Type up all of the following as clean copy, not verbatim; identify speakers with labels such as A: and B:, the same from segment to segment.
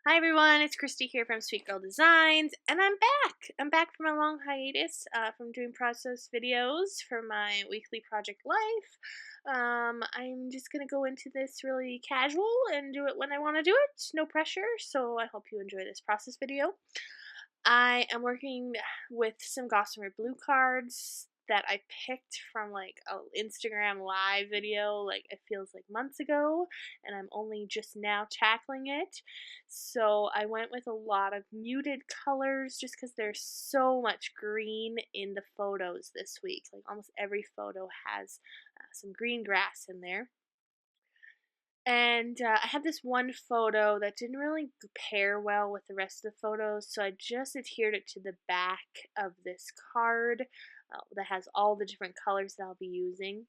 A: Hi everyone, it's Christy here from Sweet Girl Designs, and I'm back. I'm back from a long hiatus from doing process videos for my weekly project life. I'm just gonna go into this really casual and do it when I want to do it, no pressure. So I hope you enjoy this process video. I am working with some Gossamer Blue cards that I picked from like a Instagram live video, like it feels like months ago, and I'm only just now tackling it. So I went with a lot of muted colors just because there's so much green in the photos this week. Like almost every photo has some green grass in there. And I had this one photo that didn't really pair well with the rest of the photos, so I just adhered it to the back of this card that has all the different colors that I'll be using.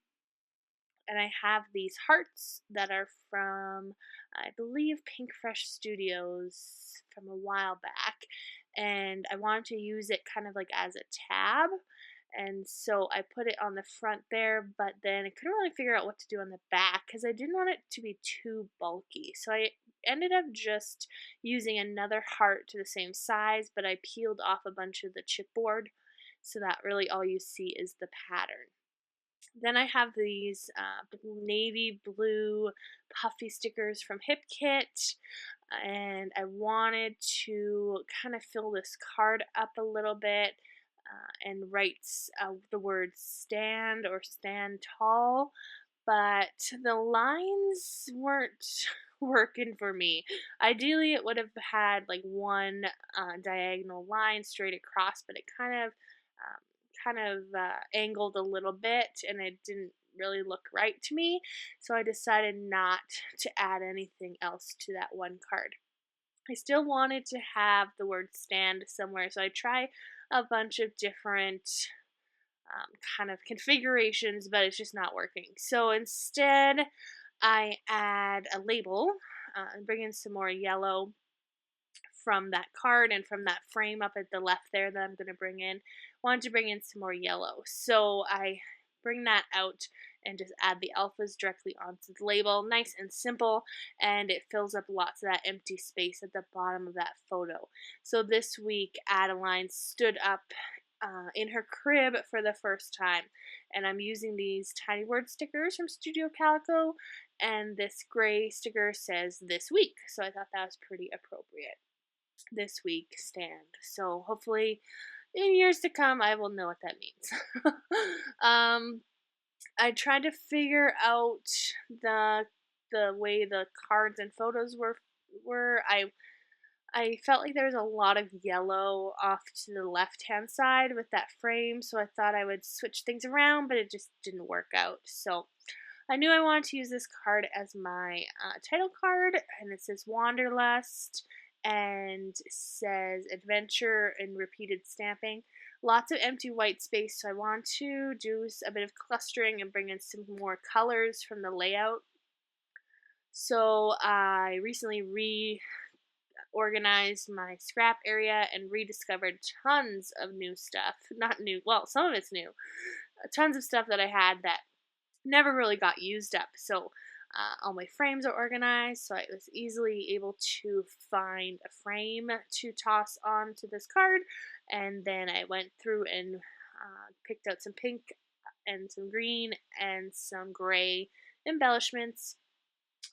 A: And I have these hearts that are from, I believe, Pink Fresh Studios from a while back. And I wanted to use it kind of like as a tab. And so I put it on the front there, but then I couldn't really figure out what to do on the back because I didn't want it to be too bulky. So I ended up just using another heart to the same size, but I peeled off a bunch of the chipboard so that really all you see is the pattern. Then I have these navy blue puffy stickers from Hip Kit, and I wanted to kind of fill this card up a little bit and write the word stand or stand tall, but the lines weren't working for me. Ideally, it would have had like one diagonal line straight across, but it kind of angled a little bit, and it didn't really look right to me. So I decided not to add anything else to that one card. I still wanted to have the word stand somewhere, so I tried a bunch of different kind of configurations, but it's just not working. So instead, I add a label and bring in some more yellow from that card and from that frame up at the left there that I'm going to bring in. Wanted to bring in some more yellow. So I bring that out and just add the alphas directly onto the label. Nice and simple, and it fills up lots of that empty space at the bottom of that photo. So this week, Adeline stood up in her crib for the first time, and I'm using these tiny word stickers from Studio Calico, and this gray sticker says this week, so I thought that was pretty appropriate. This week stand. So hopefully in years to come I will know what that means. I tried to figure out the the way the cards and photos were I felt like there was a lot of yellow off to the left hand side with that frame, so I thought I would switch things around, but it just didn't work out. So I knew I wanted to use this card as my title card, and it says Wanderlust and says Adventure in repeated stamping. Lots of empty white space, so I want to do a bit of clustering and bring in some more colors from the layout. So I recently reorganized my scrap area and rediscovered tons of new stuff. Not new, well, some of it's new. Tons of stuff that I had that never really got used up. So all my frames are organized, so I was easily able to find a frame to toss onto this card. And then I went through and picked out some pink and some green and some gray embellishments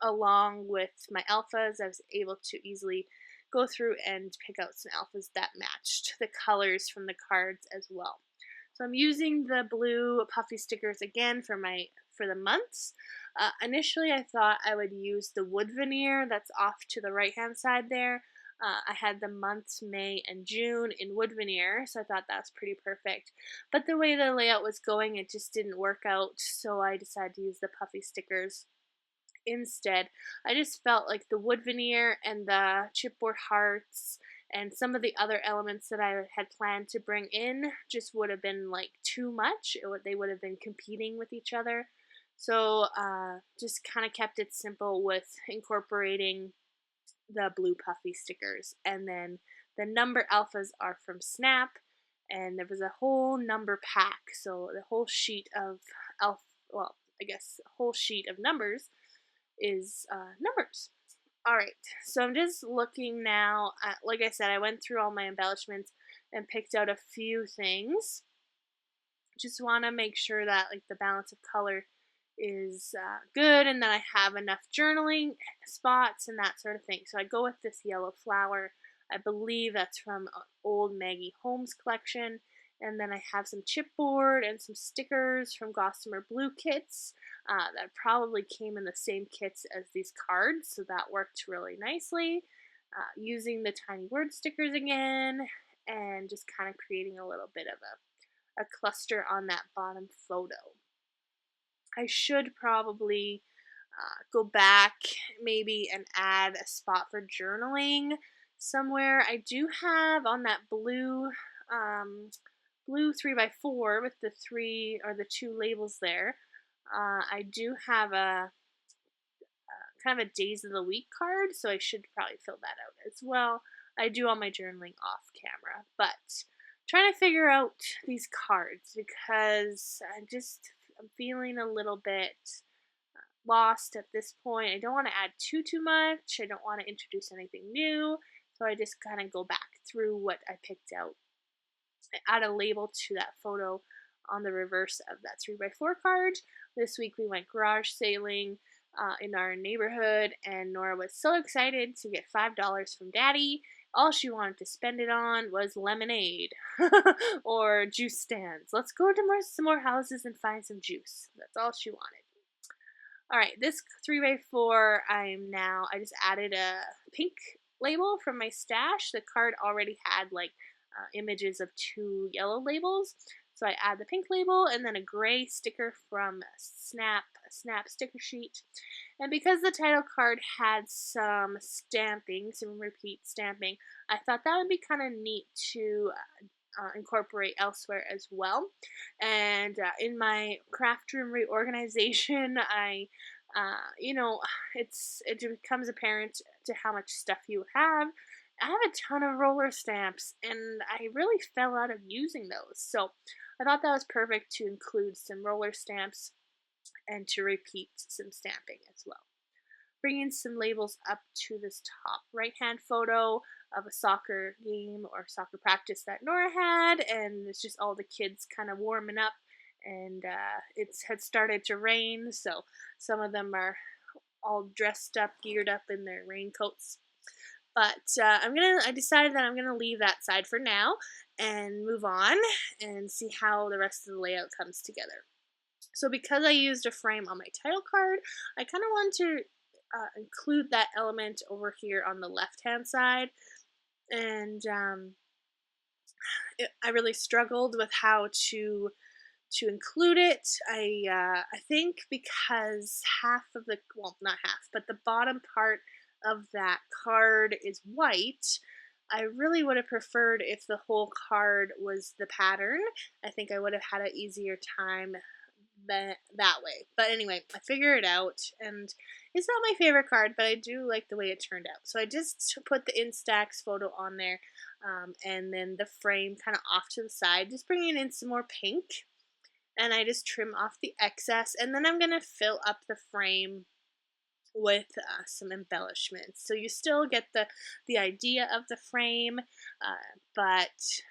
A: along with my alphas. I was able to easily go through and pick out some alphas that matched the colors from the cards as well. So I'm using the blue puffy stickers again for the months. Initially, I thought I would use the wood veneer that's off to the right hand side there. I had the months May and June in wood veneer, so I thought that was pretty perfect. But the way the layout was going, it just didn't work out, so I decided to use the puffy stickers instead. I just felt like the wood veneer and the chipboard hearts and some of the other elements that I had planned to bring in just would have been like too much. They would have been competing with each other. So just kind of kept it simple with incorporating the blue puffy stickers. And then the number alphas are from Snap, and there was a whole number pack. So the whole sheet of a whole sheet of numbers is numbers. Alright, so I'm just looking now at, like I said, I went through all my embellishments and picked out a few things. Just want to make sure that like the balance of color is good, and that I have enough journaling spots and that sort of thing. So I go with this yellow flower. I believe that's from an old Maggie Holmes collection. And then I have some chipboard and some stickers from Gossamer Blue kits that probably came in the same kits as these cards, so that worked really nicely. Using the tiny word stickers again, and just kind of creating a little bit of a cluster on that bottom photo. I should probably go back maybe and add a spot for journaling somewhere. I do have on that blue 3x4 with the three or the two labels there. I do have a kind of a days of the week card, so I should probably fill that out as well. I do all my journaling off camera, but trying to figure out these cards because I'm feeling a little bit lost at this point. I don't want to add too much. I don't want to introduce anything new, so I just kind of go back through what I picked out. I add a label to that photo on the reverse of that 3x4 card. This week we went garage sailing in our neighborhood, and Nora was so excited to get $5 from Daddy. All she wanted to spend it on was lemonade or juice stands. Let's go to some more houses and find some juice. That's all she wanted. All right, this 3x4, I just added a pink label from my stash. The card already had like images of two yellow labels. So I add the pink label and then a gray sticker from a Snap sticker sheet. And because the title card had some stamping, some repeat stamping, I thought that would be kind of neat to incorporate elsewhere as well. And in my craft room reorganization, it becomes apparent to how much stuff you have. I have a ton of roller stamps, and I really fell out of using those. So I thought that was perfect to include some roller stamps and to repeat some stamping as well. Bringing some labels up to this top right-hand photo of a soccer game or soccer practice that Nora had, and it's just all the kids kind of warming up, and it had started to rain, so some of them are all dressed up, geared up in their raincoats. But I decided that I'm gonna leave that side for now and move on and see how the rest of the layout comes together. So because I used a frame on my title card, I kind of want to include that element over here on the left-hand side, and I really struggled with how to include it. I think because not half, but the bottom part of that card is white. I really would have preferred if the whole card was the pattern. I think I would have had an easier time that way. But anyway, I figured it out, and it's not my favorite card, but I do like the way it turned out. So I just put the Instax photo on there, and then the frame kind of off to the side, just bringing in some more pink, and I just trim off the excess, and then I'm going to fill up the frame with some embellishments. So you still get the idea of the frame, but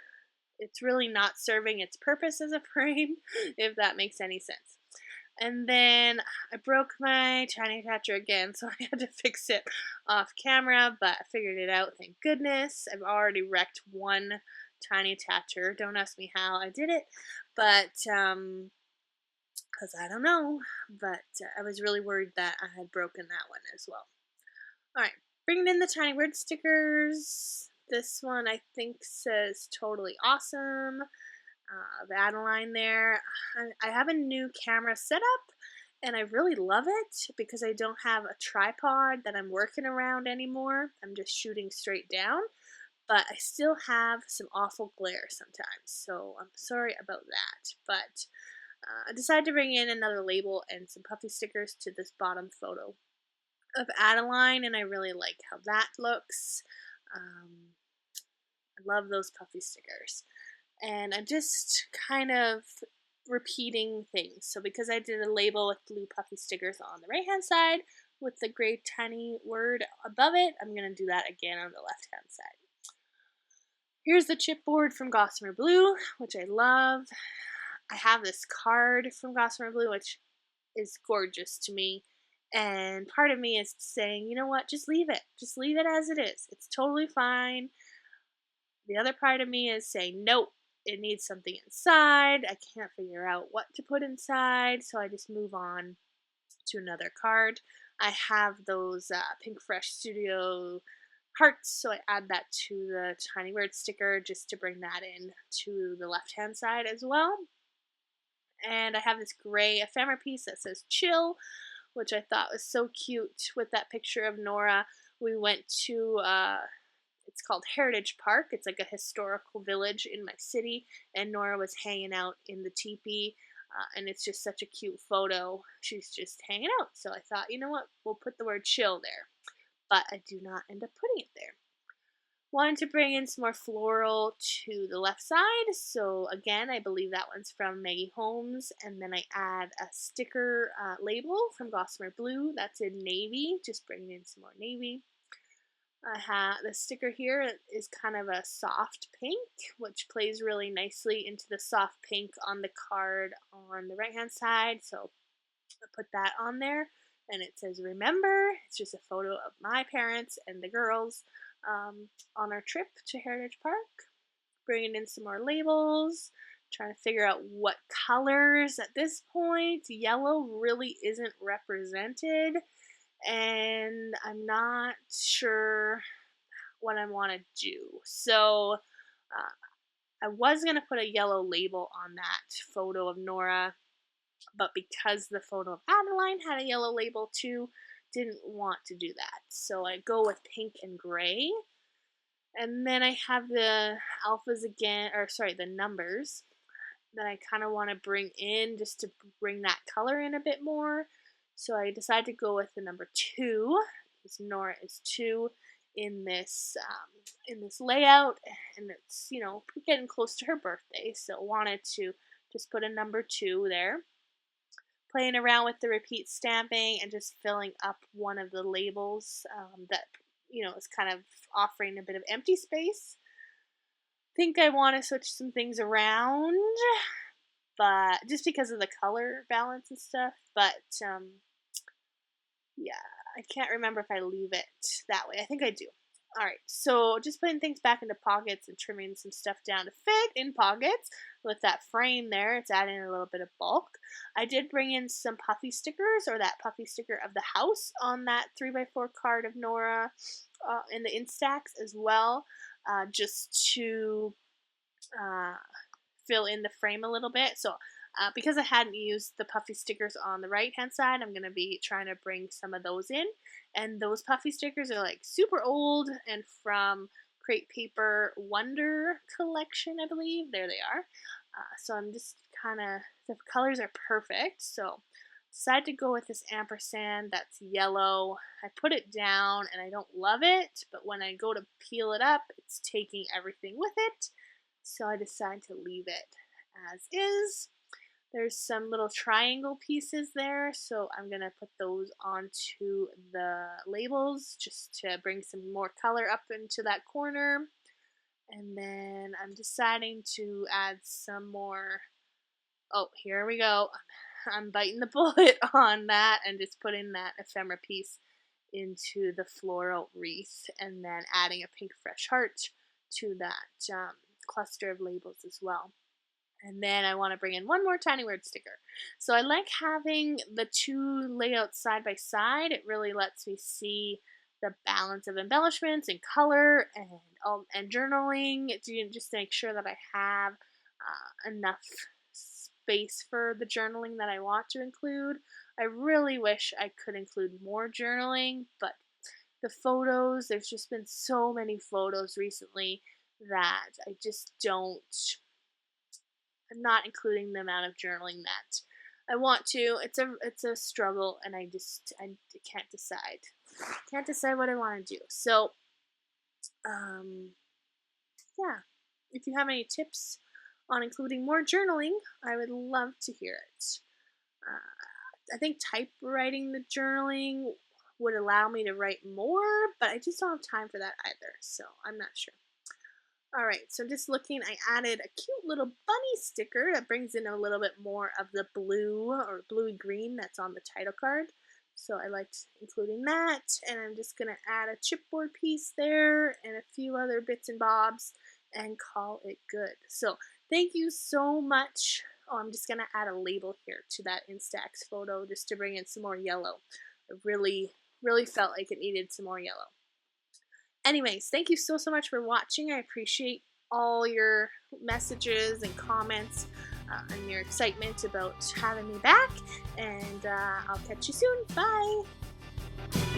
A: it's really not serving its purpose as a frame, if that makes any sense. And then I broke my tiny attacher again, so I had to fix it off camera, but I figured it out, thank goodness. I've already wrecked one tiny attacher. Don't ask me how I did it, but because I don't know, but I was really worried that I had broken that one as well. Alright, bringing in the tiny word stickers. This one I think says totally awesome. The Adeline there. I have a new camera set up, and I really love it because I don't have a tripod that I'm working around anymore. I'm just shooting straight down, but I still have some awful glare sometimes, so I'm sorry about that. But I decided to bring in another label and some puffy stickers to this bottom photo of Adeline, and I really like how that looks. I love those puffy stickers. And I'm just kind of repeating things. So because I did a label with blue puffy stickers on the right hand side, with the gray tiny word above it. I'm going to do that again on the left hand side. Here's the chipboard from Gossamer Blue, which I love. I have this card from Gossamer Blue, which is gorgeous to me. And part of me is saying, you know what, just leave it. Just leave it as it is. It's totally fine. The other part of me is saying, nope, it needs something inside. I can't figure out what to put inside, so I just move on to another card. I have those Pink Fresh Studio hearts, so I add that to the tiny word sticker just to bring that in to the left hand side as well. And I have this gray ephemera piece that says chill, which I thought was so cute with that picture of Nora. We went to it's called Heritage Park. It's like a historical village in my city, and Nora was hanging out in the teepee, and it's just such a cute photo. She's just hanging out. So I thought, you know what, we'll put the word chill there, but I do not end up putting it there. Wanted to bring in some more floral to the left side, so again, I believe that one's from Maggie Holmes, and then I add a sticker label from Gossamer Blue. That's in navy, just bringing in some more navy. I have the sticker here is kind of a soft pink, which plays really nicely into the soft pink on the card on the right hand side. So I put that on there, and it says remember. It's just a photo of my parents and the girls on our trip to Heritage Park. Bringing in some more labels, trying to figure out what colors at this point. Yellow really isn't represented, and I'm not sure what I want to do. So I was going to put a yellow label on that photo of Nora, but because the photo of Adeline had a yellow label too, didn't want to do that. So I go with pink and gray. And then I have the alphas again, or sorry, the numbers that I kind of want to bring in just to bring that color in a bit more. So I decided to go with the number 2, because Nora is 2 in this layout, and it's, you know, getting close to her birthday, so wanted to just put a number 2 there. Playing around with the repeat stamping and just filling up one of the labels that, you know, is kind of offering a bit of empty space. Think I want to switch some things around, but just because of the color balance and stuff, but yeah, I can't remember if I leave it that way. I think I do. Alright, so just putting things back into pockets and trimming some stuff down to fit in pockets with that frame there. It's adding a little bit of bulk. I did bring in some puffy stickers, or that puffy sticker of the house on that 3x4 card of Nora in the Instax as well, just to fill in the frame a little bit. So because I hadn't used the puffy stickers on the right hand side, I'm going to be trying to bring some of those in. And those puffy stickers are like super old and from Crate Paper Wonder collection, I believe. There they are. So I'm just kind of, the colors are perfect. So decided to go with this ampersand that's yellow. I put it down and I don't love it, but when I go to peel it up, it's taking everything with it. So I decided to leave it as is. There's some little triangle pieces there, so I'm going to put those onto the labels just to bring some more color up into that corner. And then I'm deciding to add some more, oh, here we go. I'm biting the bullet on that and just putting that ephemera piece into the floral wreath, and then adding a pink fresh heart to that cluster of labels as well. And then I want to bring in one more tiny word sticker. So I like having the two layouts side by side. It really lets me see the balance of embellishments and color and journaling, just to make sure that I have enough space for the journaling that I want to include. I really wish I could include more journaling, but the photos, there's just been so many photos recently that I just don't, I'm not including the amount of journaling that I want to. It's a struggle, and I can't decide. Can't decide what I want to do. So, yeah. If you have any tips on including more journaling, I would love to hear it. I think typewriting the journaling would allow me to write more, but I just don't have time for that either, so I'm not sure. Alright, so just looking, I added a cute little bunny sticker that brings in a little bit more of the blue or bluey green that's on the title card. So I liked including that, and I'm just going to add a chipboard piece there and a few other bits and bobs and call it good. So thank you so much. Oh, I'm just going to add a label here to that Instax photo just to bring in some more yellow. I really felt like it needed some more yellow. Anyways, thank you so much for watching. I appreciate all your messages and comments and your excitement about having me back. And I'll catch you soon. Bye!